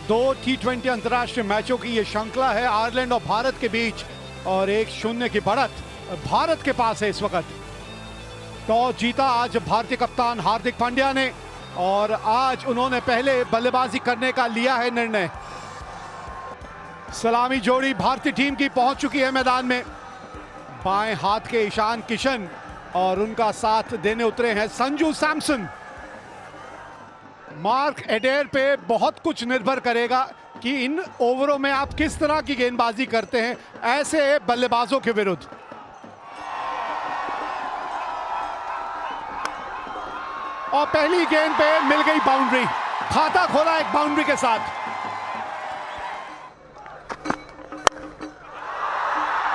दो T20 अंतर्राष्ट्रीय मैचों की ये श्रृंखला है आयरलैंड और भारत के बीच, और 1-0 की बढ़त भारत के पास है इस वक्त। टॉस जीता आज भारतीय कप्तान हार्दिक पांड्या ने, और आज उन्होंने पहले बल्लेबाजी करने का लिया है निर्णय। सलामी जोड़ी भारतीय टीम की पहुंच चुकी है मैदान में। बाएं हाथ के ईशान किशन और उनका साथ देने उतरे हैं संजू सैमसन। मार्क एडेर पे बहुत कुछ निर्भर करेगा कि इन ओवरों में आप किस तरह की गेंदबाजी करते हैं ऐसे बल्लेबाजों के विरुद्ध। और पहली गेंद पे मिल गई बाउंड्री, खाता खोला एक बाउंड्री के साथ।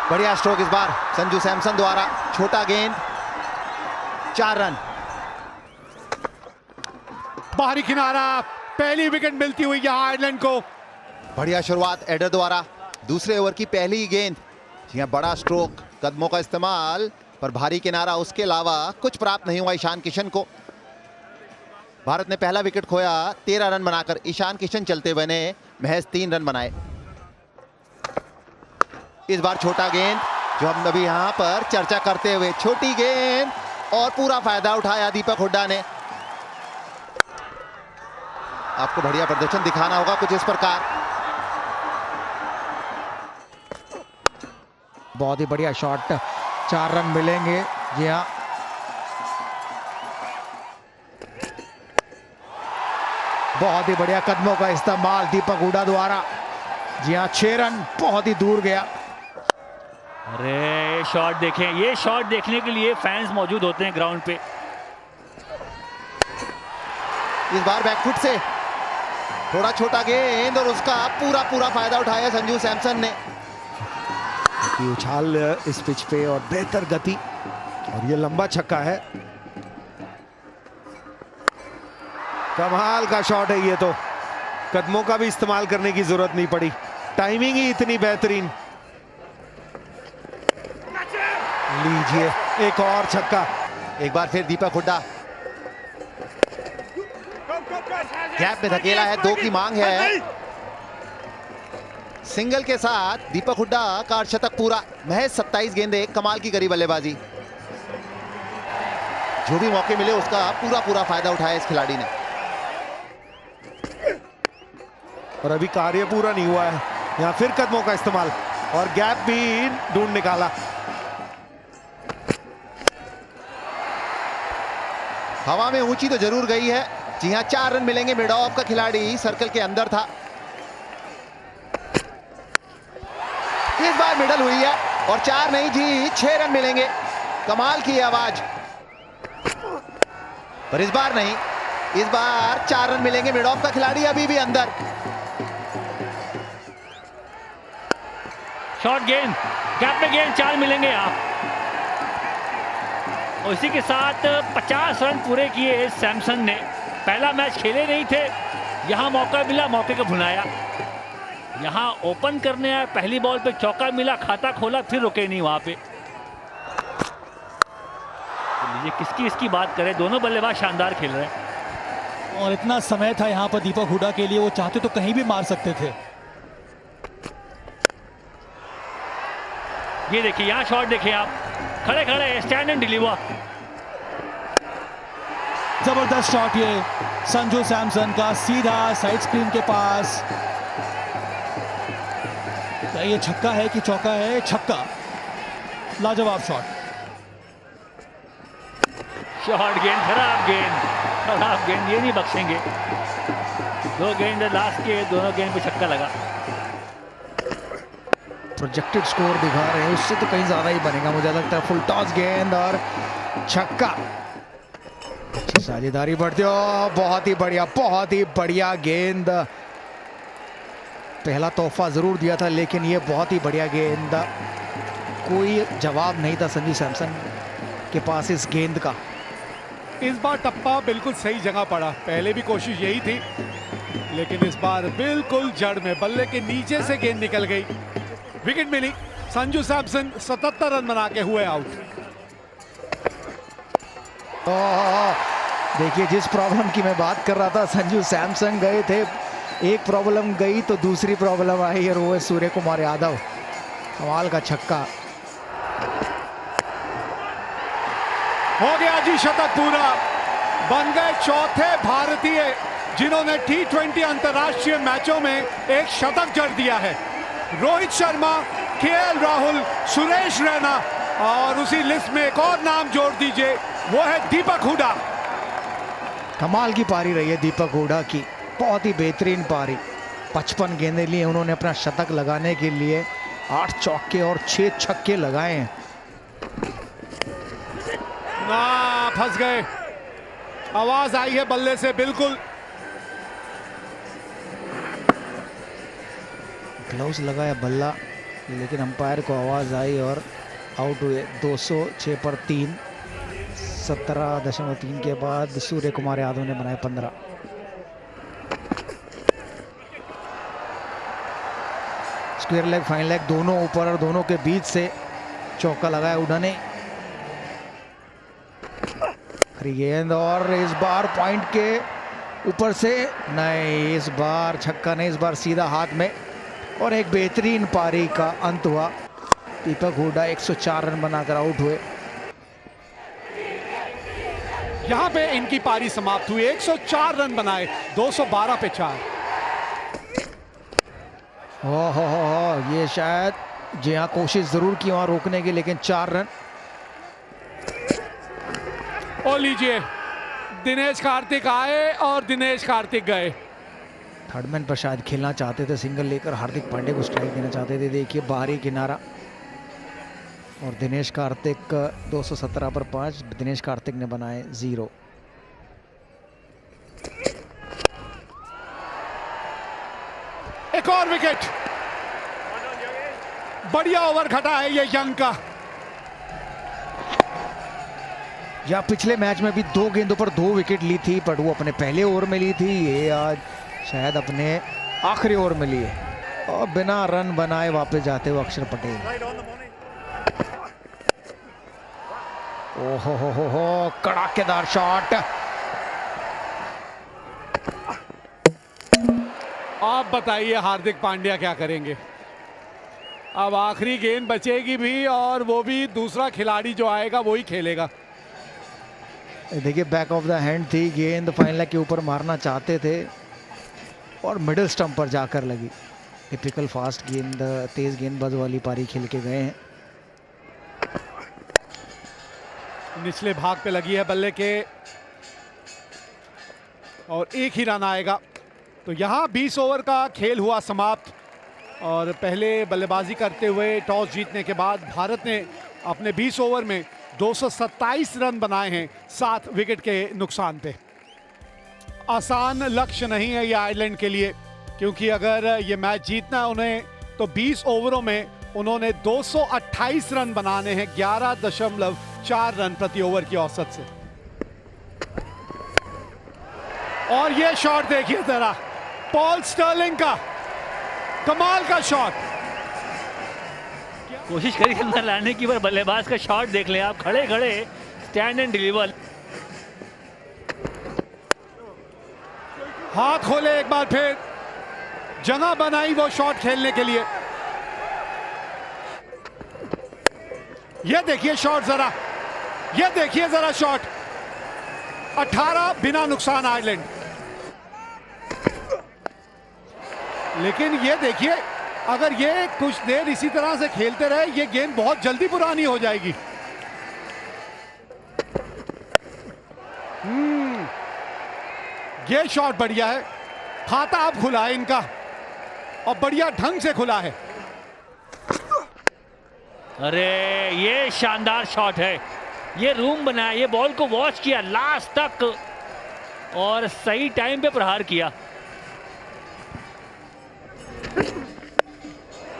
बढ़िया स्ट्रोक इस बार संजू सैमसन द्वारा, छोटा गेंद, 4 रन। बाहरी किनारा, पहली विकेट मिलती हुई यहां आयरलैंड को। बढ़िया शुरुआत एडर द्वारा, दूसरे ओवर की पहली ही गेंद। बड़ा स्ट्रोक, कदमों का इस्तेमाल, पर भारी किनारा, उसके अलावा कुछ प्राप्त नहीं हुआ ईशान किशन को। भारत ने पहला विकेट खोया 13 रन बनाकर। ईशान किशन चलते हुए ने महज 3 रन बनाए। इस बार छोटा गेंद, जो हम अभी यहां पर चर्चा करते हुए, छोटी गेंद, और पूरा फायदा उठाया दीपक हुड्डा ने। आपको बढ़िया प्रदर्शन दिखाना होगा कुछ इस प्रकार। बहुत ही बढ़िया शॉट, 4 रन मिलेंगे। जी हाँ, बहुत ही बढ़िया कदमों का इस्तेमाल दीपक हुड्डा द्वारा। जी हाँ, 6 रन, बहुत ही दूर गया। अरे शॉट देखें, ये शॉट देखने के लिए फैंस मौजूद होते हैं ग्राउंड पे। इस बार बैकफुट से थोड़ा छोटा गेंद, और उसका पूरा फायदा उठाया संजू सैमसन ने। उछाल इस पिच पे और बेहतर गति, और ये लंबा छक्का है। कमाल का शॉट है ये तो, कदमों का भी इस्तेमाल करने की जरूरत नहीं पड़ी, टाइमिंग ही इतनी बेहतरीन। लीजिए एक और छक्का। एक बार फिर दीपक हुड्डा गैप में धकेला है, 2 की मांग है। सिंगल के साथ दीपक हुड्डा का अर्धशतक पूरा। महज 27 गेंदें, कमाल की करी बल्लेबाजी। जो भी मौके मिले उसका पूरा फायदा उठाया इस खिलाड़ी ने। और अभी कार्य पूरा नहीं हुआ है, यहां फिर कदमों का इस्तेमाल, और गैप भी ढूंढ निकाला। हवा में ऊंची तो जरूर गई है। जी हां, 4 रन मिलेंगे। मिड ऑफ का खिलाड़ी सर्कल के अंदर था। इस बार मिडल हुई है, और 4 नहीं जी 6 रन मिलेंगे। कमाल की आवाज, पर इस बार नहीं। इस बार 4 रन मिलेंगे। मिड ऑफ का खिलाड़ी अभी भी अंदर। शॉट गेंद, गैप में गेंद, 4 मिलेंगे यहाँ। और इसी के साथ 50 रन पूरे किए सैमसन ने। पहला मैच खेले नहीं थे, यहाँ मौका मिला, मौके को भुनाया। यहाँ ओपन करने आए, पहली बॉल पे चौका मिला, खाता खोला, फिर रुके नहीं वहां पे। तो लीजिए किसकी इसकी बात करें, दोनों बल्लेबाज शानदार खेल रहे हैं। और इतना समय था यहाँ पर दीपक हुड्डा के लिए, वो चाहते तो कहीं भी मार सकते थे। ये देखिए, यहाँ शॉट देखिए आप, खड़े खड़े स्टैंड एंड डिलीवर। जबरदस्त शॉट ये संजू सैमसन का, सीधा साइड स्क्रीन के पास। क्या ये छक्का है कि चौका है? छक्का, लाजवाब शॉट। शॉट गेंद, खराब गेंद, ये नहीं बख्शेंगे। 2 गेंद लास्ट के, दोनों गेंद पे छक्का लगा। प्रोजेक्टेड स्कोर दिखा रहे हैं, उससे तो कहीं ज्यादा ही बनेगा मुझे लगता है। फुल टॉस गेंद और छक्का, अच्छी साझेदारी बढ़ती हो। बहुत ही बढ़िया गेंद। पहला तोहफा जरूर दिया था, लेकिन ये बहुत ही बढ़िया गेंद। कोई जवाब नहीं था संजू सैमसन के पास इस गेंद का। इस बार टप्पा बिल्कुल सही जगह पड़ा, पहले भी कोशिश यही थी, लेकिन इस बार बिल्कुल जड़ में, बल्ले के नीचे से गेंद निकल गई। विकेट मिली। संजू सैमसन 77 रन बना के हुए आउट। देखिए जिस प्रॉब्लम की मैं बात कर रहा था, संजू सैमसन गए थे एक प्रॉब्लम गई तो दूसरी प्रॉब्लम आई और वो है सूर्य कुमार यादव। कमाल का छक्का। हो गया जी शतक पूरा। बन गए चौथे भारतीय जिन्होंने T20 अंतर्राष्ट्रीय मैचों में एक शतक जड़ दिया है। रोहित शर्मा, केएल राहुल, सुरेश रैना और उसी लिस्ट में एक और नाम जोड़ दीजिए, वो है दीपक हुडा। कमाल की पारी रही है दीपक हुडा की, बहुत ही बेहतरीन पारी। 55 गेंदें लिए उन्होंने अपना शतक लगाने के लिए, 8 चौके और 6 छक्के लगाए हैं। ना फंस गए, आवाज आई है बल्ले से बिल्कुल। ग्लव्स लगाया बल्ला, लेकिन अंपायर को आवाज आई और आउट हुए। 206 पर 3, 17.3 के बाद सूर्य कुमार यादव ने बनाए 15। स्क्वायर लेग, फाइन लेग दोनों ऊपर और दोनों के बीच से चौका लगाया हुडा ने। गेंद और इस बार पॉइंट के ऊपर से नहीं, इस बार छक्का नहीं, इस बार सीधा हाथ में और एक बेहतरीन पारी का अंत हुआ। दीपक हुडा 104 रन बनाकर आउट हुए। यहां पे इनकी पारी समाप्त हुई। 104 रन बनाए, 212 पे 4। हो ये शायद जी हाँ, कोशिश जरूर की वहां रोकने की, लेकिन 4 रन। और लीजिए, दिनेश कार्तिक आए और दिनेश कार्तिक गए। थर्डमैन पर शायद खेलना चाहते थे, सिंगल लेकर हार्दिक पांड्या को स्ट्राइक देना चाहते थे। देखिए बाहरी किनारा और दिनेश कार्तिक 217 पर 5, दिनेश कार्तिक ने बनाए 0। एक और विकेट, बढ़िया ओवर घटा है ये यंग का। या पिछले मैच में भी 2 गेंदों पर 2 विकेट ली थी, बट वो अपने पहले ओवर में ली थी। ये आज शायद अपने आखिरी ओवर में लिए और बिना रन बनाए वापस जाते हुए अक्षर पटेल। ओहो हो कड़ाकेदार शॉट। आप बताइए हार्दिक पांड्या क्या करेंगे? अब आखिरी गेंद बचेगी भी और वो भी दूसरा खिलाड़ी जो आएगा वो ही खेलेगा। देखिए बैक ऑफ द हैंड थी गेंद, फाइन लेग के ऊपर मारना चाहते थे और मिडिल स्टंप पर जाकर लगी। टिपिकल फास्ट गेंद, तेज गेंदबाज वाली पारी खेल के गए हैं। निचले भाग पे लगी है बल्ले के और एक ही रन आएगा। तो यहां 20 ओवर का खेल हुआ समाप्त और पहले बल्लेबाजी करते हुए टॉस जीतने के बाद भारत ने अपने 20 ओवर में 227 रन बनाए हैं 7 विकेट के नुकसान पे। आसान लक्ष्य नहीं है ये आयरलैंड के लिए, क्योंकि अगर ये मैच जीतना है उन्हें तो 20 ओवरों में उन्होंने 228 रन बनाने हैं 11.4 रन प्रति ओवर की औसत से। और ये शॉट देखिए जरा, पॉल स्टर्लिंग का कमाल का शॉट। कोशिश करी अंदर लाने की, पर बल्लेबाज का शॉट देख लें आप, खड़े खड़े स्टैंड एंड डिलीवर। हाथ खोले एक बार फिर, जगह बनाई वो शॉट खेलने के लिए। ये देखिए शॉट जरा, ये देखिए जरा शॉट। 18 बिना नुकसान आयरलैंड। लेकिन ये देखिए, अगर ये कुछ देर इसी तरह से खेलते रहे ये गेंद बहुत जल्दी पुरानी हो जाएगी। ये शॉट बढ़िया है, खाता अब खुला है इनका और बढ़िया ढंग से खुला है। अरे ये शानदार शॉट है, ये रूम बनाया, ये बॉल को वॉच किया लास्ट तक और सही टाइम पे प्रहार किया।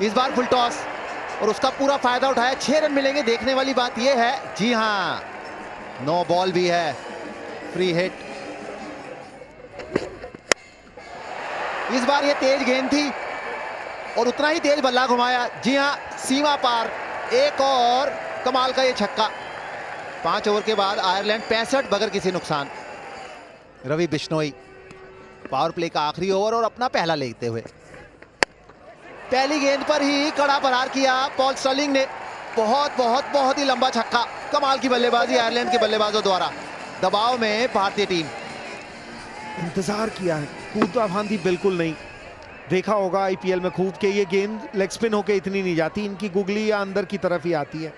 इस बार फुल टॉस और उसका पूरा फायदा उठाया। 6 रन मिलेंगे। देखने वाली बात यह है, जी हां, 9 बॉल भी है, फ्री हिट। इस बार ये तेज गेंद थी और उतना ही तेज बल्ला घुमाया। जी हां, सीमा पार। एक और कमाल का ये छक्का। 5 ओवर के बाद आयरलैंड 65 बगैर किसी नुकसान। रवि बिश्नोई पावर प्ले का आखिरी ओवर और अपना पहला लेते हुए पहली गेंद पर ही कड़ा प्रहार किया पॉल स्टर्लिंग ने। बहुत ही लंबा छक्का। कमाल की बल्लेबाजी आयरलैंड के बल्लेबाजों द्वारा। दबाव में भारतीय टीम। इंतजार किया है, कूदा फांदी बिल्कुल नहीं। देखा होगा आईपीएल में खूब के ये गेंद लेग स्पिन होके इतनी नहीं जाती, इनकी गुगली या अंदर की तरफ ही आती है।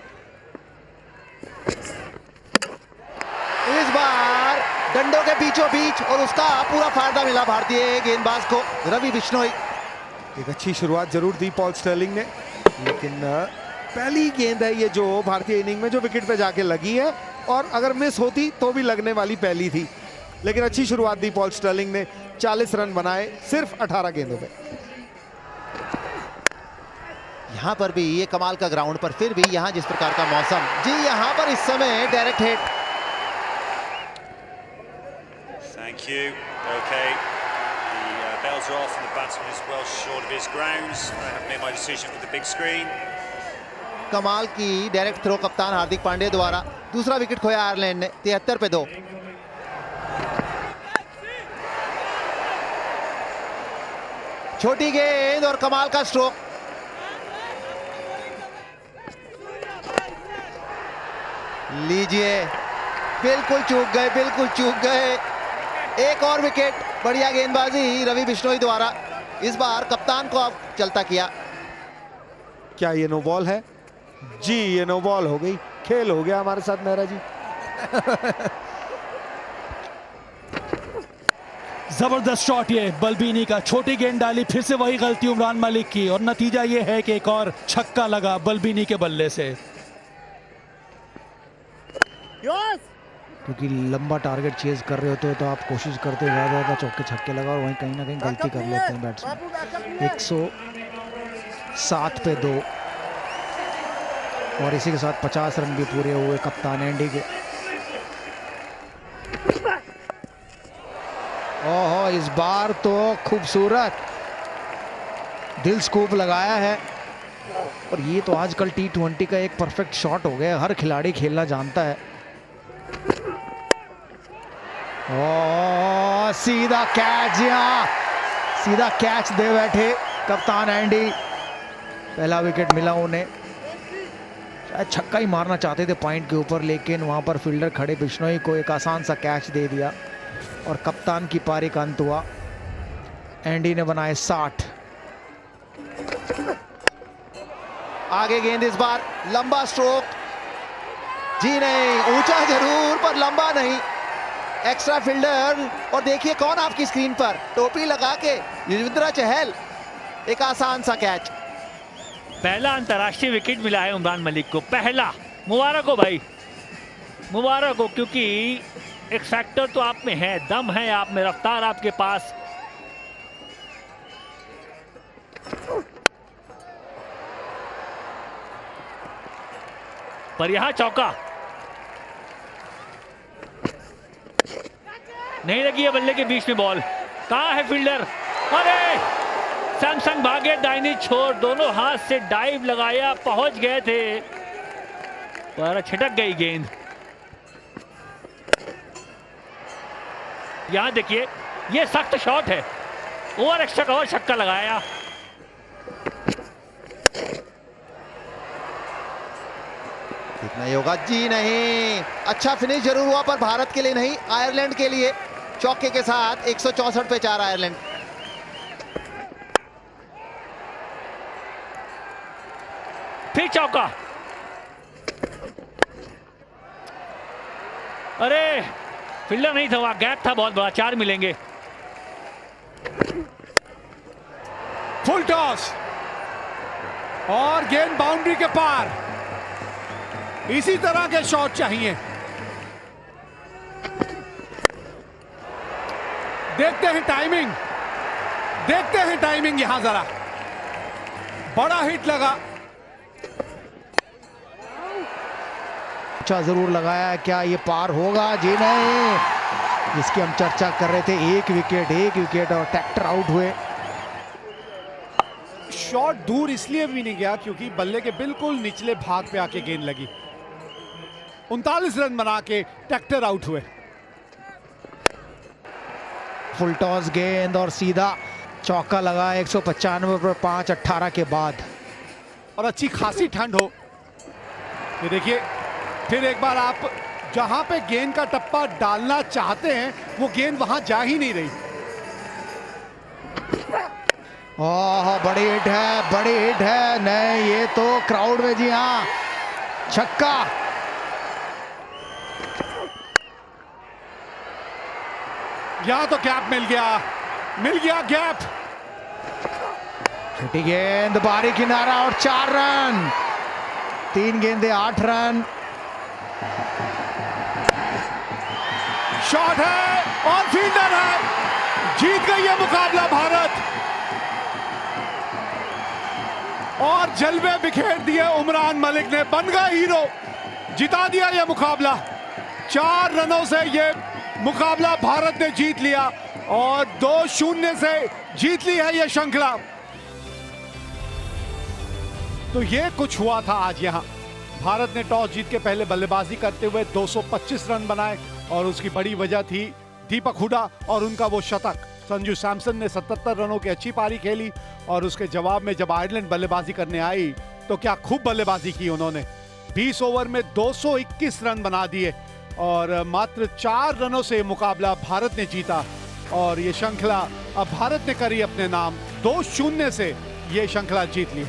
इस बार डंडों के बीचों बीच और उसका पूरा फायदा मिला भारतीय गेंदबाज को, रवि बिश्नोई। एक अच्छी शुरुआत जरूर दी पॉल स्टर्लिंग ने, लेकिन पहली गेंद है ये जो भारतीय इनिंग में जो विकेट पे जाके लगी है, और अगर मिस होती तो भी लगने वाली पहली थी। लेकिन अच्छी शुरुआत दी पॉल स्टर्लिंग ने, 40 रन बनाए सिर्फ 18 गेंदों पे। यहां पर भी ये कमाल का ग्राउंड पर फिर भी यहां जिस प्रकार का मौसम, जी यहां पर इस समय direct hit. Thank you. Okay. The bells are off and the batsman is well short of his grounds. I have made my decision for the big screen. कमाल की डायरेक्ट थ्रो कप्तान हार्दिक पांड्या द्वारा। दूसरा विकेट खोया आयरलैंड ने 73 पे 2। छोटी गेंद और कमाल का स्ट्रोक। लीजिए, बिल्कुल चूक गए। एक और विकेट। बढ़िया गेंदबाजी रवि बिश्नोई द्वारा। इस बार कप्तान को अब चलता किया। क्या ये नो बॉल है? जी ये नो बॉल हो गई। खेल हो गया हमारे साथ मेहरा जी। जबरदस्त शॉट ये बल्बीनी का। छोटी गेंद डाली, फिर से वही गलती उमरान मलिक की, और नतीजा ये है कि एक और छक्का लगा बल्बीनी के बल्ले से। क्योंकि लंबा टारगेट चेज कर रहे होते हो तो आप कोशिश करते हो ज़्यादा चौके छक्के लगा, और वहीं कहीं ना कहीं गलती कर लेते हैं बैट्समैन। 107 पे 2, और इसी के साथ 50 रन भी पूरे हुए कप्तान एंडी के। ओहो, इस बार तो खूबसूरत दिल स्कूप लगाया है। और ये तो आजकल T20 का एक परफेक्ट शॉट हो गया, हर खिलाड़ी खेलना जानता है। ओ सीधा कैच, यहाँ सीधा कैच दे बैठे कप्तान एंडी। पहला विकेट मिला उन्हें। शायद छक्का ही मारना चाहते थे पॉइंट के ऊपर, लेकिन वहां पर फील्डर खड़े बिश्नोई को एक आसान सा कैच दे दिया और कप्तान की पारी का अंत हुआ। एंडी ने बनाए 60। आगे गेंद इस बार लंबा स्ट्रोक। जी नहीं, ऊंचा जरूर पर लंबा नहीं। एक्स्ट्रा फील्डर, और देखिए कौन आपकी स्क्रीन पर, टोपी लगा के युजवेंद्र चहल। एक आसान सा कैच। पहला अंतर्राष्ट्रीय विकेट मिला है उमरान मलिक को, पहला। मुबारक हो भाई, मुबारक हो, क्योंकि एक फैक्टर तो आप में है, दम है आप में, रफ्तार आपके पास। पर यहां चौका नहीं लगी है। बल्ले के बीच में बॉल, कहां है फील्डर? अरे सैमसन भागे, दाहिनी छोर, दोनों हाथ से डाइव लगाया, पहुंच गए थे पर छिटक गई गेंद। यहां देखिए, ये सख्त शॉट है, ओवर एक्स्ट्रा कवर, छक्का लगाया। कितना ही होगा? जी नहीं। अच्छा फिनिश जरूर हुआ पर भारत के लिए नहीं, आयरलैंड के लिए। चौके के साथ 164 पे 4 आयरलैंड। फिर चौका। अरे फील्डर नहीं था, वहां गैप था बहुत बड़ा, 4 मिलेंगे। फुल टॉस और गेंद बाउंड्री के पार। इसी तरह के शॉट चाहिए। देखते हैं टाइमिंग, देखते हैं टाइमिंग यहां जरा। बड़ा हिट लगा। अच्छा जरूर लगाया, क्या ये पार होगा? जी नहीं, जिसकी हम चर्चा कर रहे थे। एक विकेट और ट्रैक्टर आउट हुए। शॉट दूर इसलिए भी नहीं गया क्योंकि बल्ले के बिल्कुल निचले भाग पे आके गेंद लगी। 39 रन बना के ट्रैक्टर आउट हुए। फुल टॉस गेंद और सीधा चौका लगा 195 पर 5-18 के बाद। और अच्छी खासी ठंड हो। ये देखिए फिर एक बार आप जहां पे गेंद का टप्पा डालना चाहते हैं वो गेंद वहां जा ही नहीं रही। ओह बड़ी हिट है, बड़ी हिट है। नहीं ये तो क्राउड में, जी हाँ, छक्का। यहां तो गैप मिल गया गैप। छोटी गेंद, बारी किनारा और 4 रन। 3 गेंदे 8 रन। शॉट है और फील्डर है। जीत गई है मुकाबला भारत और जलवे बिखेर दिए उमरान मलिक ने। बन गया हीरो, जिता दिया यह मुकाबला। 4 रनों से यह मुकाबला भारत ने जीत लिया और 2-0 से जीत ली है यह श्रृंखला। तो ये कुछ हुआ था आज यहां। भारत ने टॉस जीत के पहले बल्लेबाजी करते हुए 225 रन बनाए और उसकी बड़ी वजह थी दीपक हुडा और उनका वो शतक। संजू सैमसन ने 77 रनों की अच्छी पारी खेली और उसके जवाब में जब आयरलैंड बल्लेबाजी करने आई तो क्या खूब बल्लेबाजी की उन्होंने। 20 ओवर में 221 रन बना दिए और मात्र 4 रनों से मुकाबला भारत ने जीता और ये श्रृंखला अब भारत ने करी अपने नाम। 2-0 से ये श्रृंखला जीत ली।